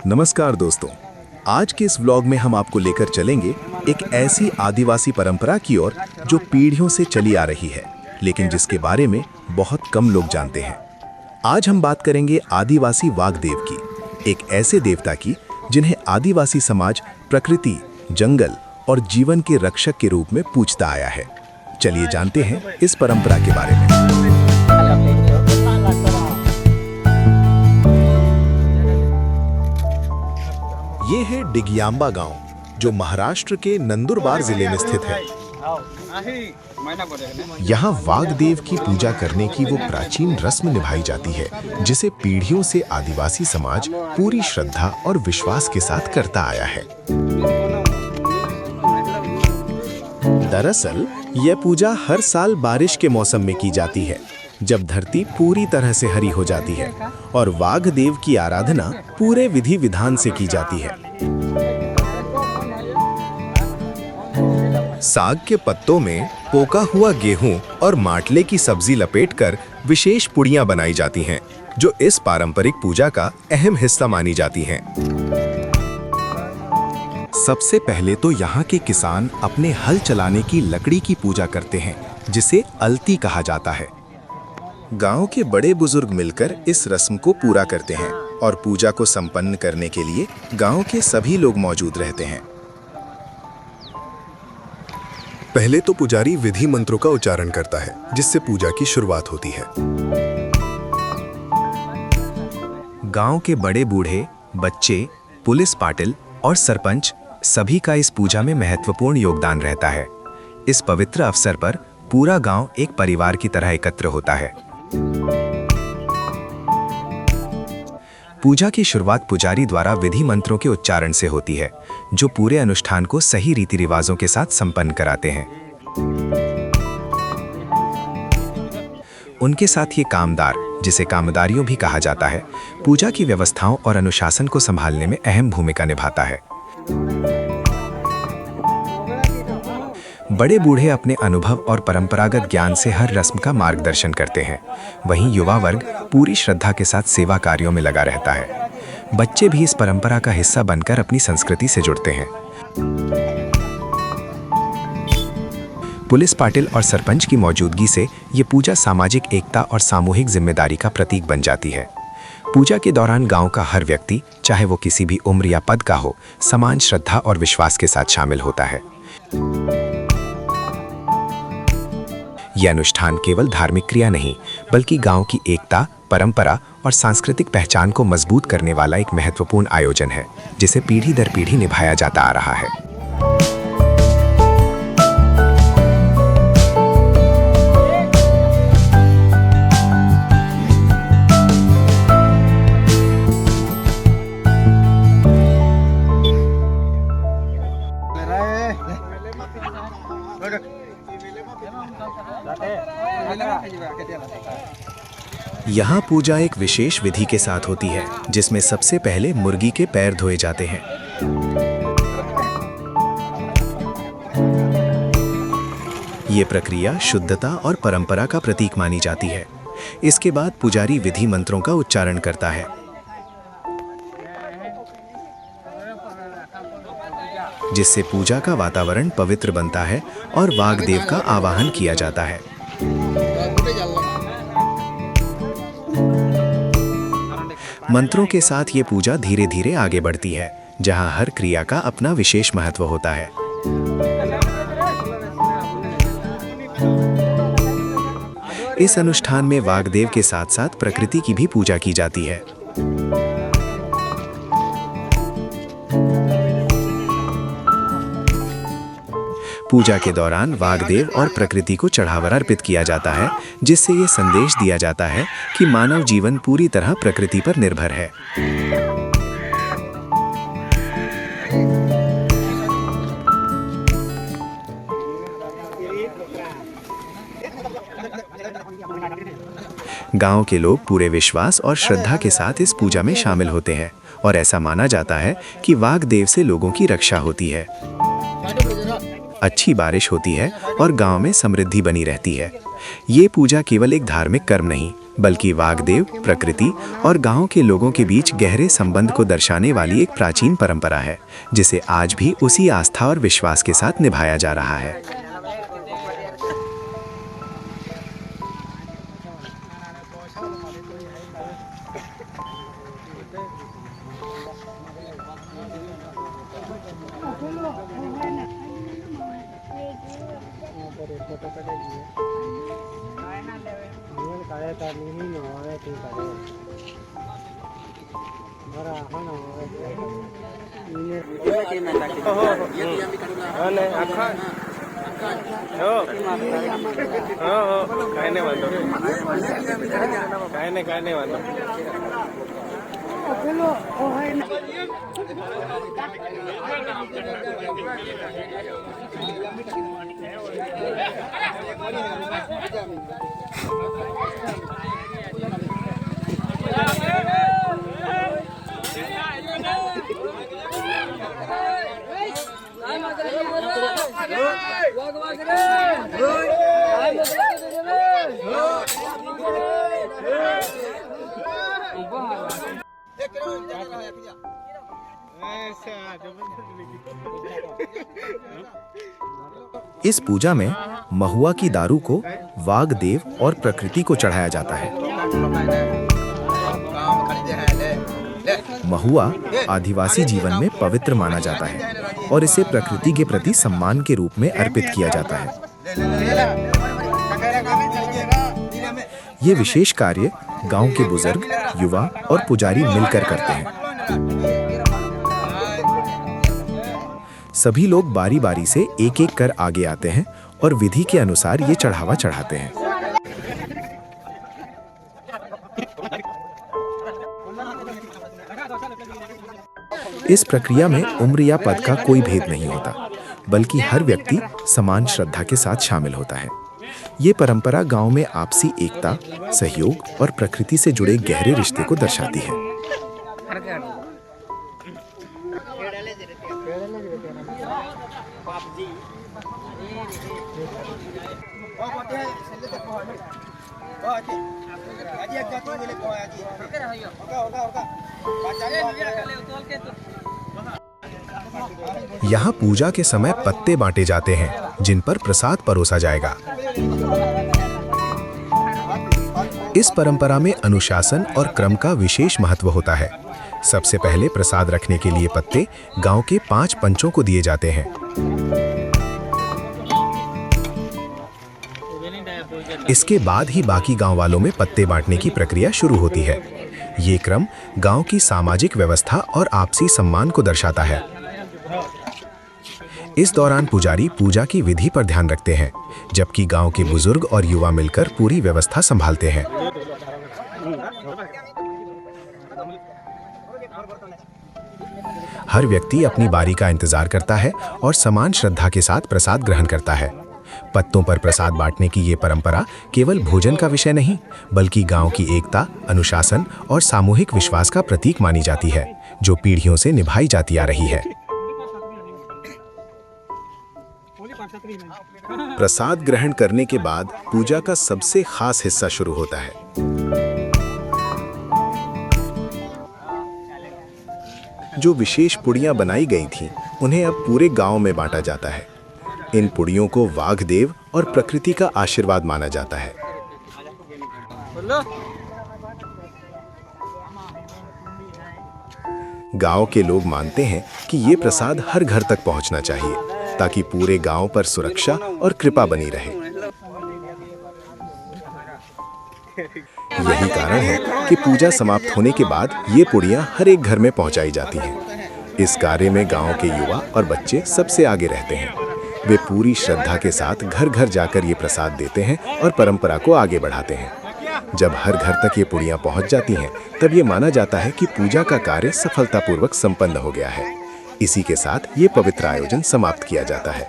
नमस्कार दोस्तों, आज के इस व्लॉग में हम आपको लेकर चलेंगे एक ऐसी आदिवासी परंपरा की ओर जो पीढ़ियों से चली आ रही है, लेकिन जिसके बारे में बहुत कम लोग जानते हैं। आज हम बात करेंगे आदिवासी वाघदेव की, एक ऐसे देवता की जिन्हें आदिवासी समाज प्रकृति, जंगल और जीवन के रक्षक के रूप में पूजता आया है। चलिए जानते हैं इस परंपरा के बारे में। ये है डिगियांबा गांव, जो महाराष्ट्र के नंदुरबार जिले में स्थित है। यहाँ वाघदेव की पूजा करने की वो प्राचीन रस्म निभाई जाती है जिसे पीढ़ियों से आदिवासी समाज पूरी श्रद्धा और विश्वास के साथ करता आया है। दरअसल यह पूजा हर साल बारिश के मौसम में की जाती है, जब धरती पूरी तरह से हरी हो जाती है और वाघदेव की आराधना पूरे विधि विधान से की जाती है। साग के पत्तों में पोका हुआ गेहूं और माटले की सब्जी लपेटकर विशेष पुड़ियां बनाई जाती हैं, जो इस पारंपरिक पूजा का अहम हिस्सा मानी जाती हैं। सबसे पहले तो यहाँ के किसान अपने हल चलाने की लकड़ी की पूजा करते हैं, जिसे अलती कहा जाता है। गांव के बड़े बुजुर्ग मिलकर इस रस्म को पूरा करते हैं और पूजा को संपन्न करने के लिए गांव के सभी लोग मौजूद रहते हैं। पहले तो पुजारी विधि मंत्रों का उच्चारण करता है, जिससे पूजा की शुरुआत होती है। गांव के बड़े बूढ़े, बच्चे, पुलिस पाटिल और सरपंच सभी का इस पूजा में महत्वपूर्ण योगदान रहता है। इस पवित्र अवसर पर पूरा गांव एक परिवार की तरह एकत्र होता है। पूजा की शुरुआत पुजारी द्वारा विधि मंत्रों के उच्चारण से होती है, जो पूरे अनुष्ठान को सही रीति रिवाजों के साथ संपन्न कराते हैं। उनके साथ ये कामदार, जिसे कामदारियों भी कहा जाता है, पूजा की व्यवस्थाओं और अनुशासन को संभालने में अहम भूमिका निभाता है। बड़े बूढ़े अपने अनुभव और परंपरागत ज्ञान से हर रस्म का मार्गदर्शन करते हैं। वहीं युवा वर्ग पूरी श्रद्धा के साथ सेवा कार्यों में लगा रहता है। बच्चे भी इस परंपरा का हिस्सा बनकर अपनी संस्कृति से जुड़ते हैं। पुलिस पाटिल और सरपंच की मौजूदगी से ये पूजा सामाजिक एकता और सामूहिक जिम्मेदारी का प्रतीक बन जाती है। पूजा के दौरान गांव का हर व्यक्ति, चाहे वो किसी भी उम्र या पद का हो, समान श्रद्धा और विश्वास के साथ शामिल होता है। यह अनुष्ठान केवल धार्मिक क्रिया नहीं, बल्कि गांव की एकता, परंपरा और सांस्कृतिक पहचान को मजबूत करने वाला एक महत्वपूर्ण आयोजन है, जिसे पीढ़ी दर पीढ़ी निभाया जाता आ रहा है। यहाँ पूजा एक विशेष विधि के साथ होती है, जिसमें सबसे पहले मुर्गी के पैर धोए जाते हैं। ये प्रक्रिया शुद्धता और परंपरा का प्रतीक मानी जाती है। इसके बाद पुजारी विधि मंत्रों का उच्चारण करता है, जिससे पूजा का वातावरण पवित्र बनता है और वाघदेव का आवाहन किया जाता है। मंत्रों के साथ ये पूजा धीरे धीरे आगे बढ़ती है, जहां हर क्रिया का अपना विशेष महत्व होता है। इस अनुष्ठान में वाघदेव के साथ साथ प्रकृति की भी पूजा की जाती है। पूजा के दौरान वाघदेव और प्रकृति को चढ़ावा अर्पित किया जाता है, जिससे ये संदेश दिया जाता है कि मानव जीवन पूरी तरह प्रकृति पर निर्भर है। गांव के लोग पूरे विश्वास और श्रद्धा के साथ इस पूजा में शामिल होते हैं और ऐसा माना जाता है कि वाघदेव से लोगों की रक्षा होती है, अच्छी बारिश होती है और गांव में समृद्धि बनी रहती है। ये पूजा केवल एक धार्मिक कर्म नहीं, बल्कि वागदेव, प्रकृति और गांव के लोगों के बीच गहरे संबंध को दर्शाने वाली एक प्राचीन परंपरा है, जिसे आज भी उसी आस्था और विश्वास के साथ निभाया जा रहा है। इस पूजा में महुआ की दारू को वागदेव और प्रकृति को चढ़ाया जाता है। महुआ आदिवासी जीवन में पवित्र माना जाता है और इसे प्रकृति के प्रति सम्मान के रूप में अर्पित किया जाता है। ये विशेष कार्य गांव के बुजुर्ग, युवा और पुजारी मिलकर करते हैं। सभी लोग बारी बारी से एक एक कर आगे आते हैं और विधि के अनुसार ये चढ़ावा चढ़ाते हैं। इस प्रक्रिया में उम्र या पद का कोई भेद नहीं होता, बल्कि हर व्यक्ति समान श्रद्धा के साथ शामिल होता है। ये परंपरा गांव में आपसी एकता, सहयोग और प्रकृति से जुड़े गहरे रिश्ते को दर्शाती है। यहाँ पूजा के समय पत्ते बांटे जाते हैं, जिन पर प्रसाद परोसा जाएगा। इस परंपरा में अनुशासन और क्रम का विशेष महत्व होता है। सबसे पहले प्रसाद रखने के लिए पत्ते गांव के 5 पंचों को दिए जाते हैं। इसके बाद ही बाकी गांव वालों में पत्ते बांटने की प्रक्रिया शुरू होती है। ये क्रम गांव की सामाजिक व्यवस्था और आपसी सम्मान को दर्शाता है। इस दौरान पुजारी पूजा की विधि पर ध्यान रखते हैं, जबकि गांव के बुजुर्ग और युवा मिलकर पूरी व्यवस्था संभालते हैं। हर व्यक्ति अपनी बारी का इंतजार करता है और समान श्रद्धा के साथ प्रसाद ग्रहण करता है। पत्तों पर प्रसाद बांटने की ये परंपरा केवल भोजन का विषय नहीं, बल्कि गांव की एकता, अनुशासन और सामूहिक विश्वास का प्रतीक मानी जाती है, जो पीढ़ियों से निभाई जाती आ रही है। प्रसाद ग्रहण करने के बाद पूजा का सबसे खास हिस्सा शुरू होता है। जो विशेष पुड़ियां बनाई गई थीं, उन्हें अब पूरे गांव में बांटा जाता है। इन पुड़ियों को वागदेव और प्रकृति का आशीर्वाद माना जाता है। गांव के लोग मानते हैं कि ये प्रसाद हर घर तक पहुंचना चाहिए, ताकि पूरे गांव पर सुरक्षा और कृपा बनी रहे। यही कारण है कि पूजा समाप्त होने के बाद ये पुड़ियां हर एक घर में पहुंचाई जाती हैं। इस कार्य में गांव के युवा और बच्चे सबसे आगे रहते हैं। वे पूरी श्रद्धा के साथ घर घर जाकर ये प्रसाद देते हैं और परंपरा को आगे बढ़ाते हैं। जब हर घर तक ये पुड़ियां पहुंच जाती हैं, तब ये माना जाता है कि पूजा का कार्य सफलतापूर्वक संपन्न हो गया है। इसी के साथ ये पवित्र आयोजन समाप्त किया जाता है।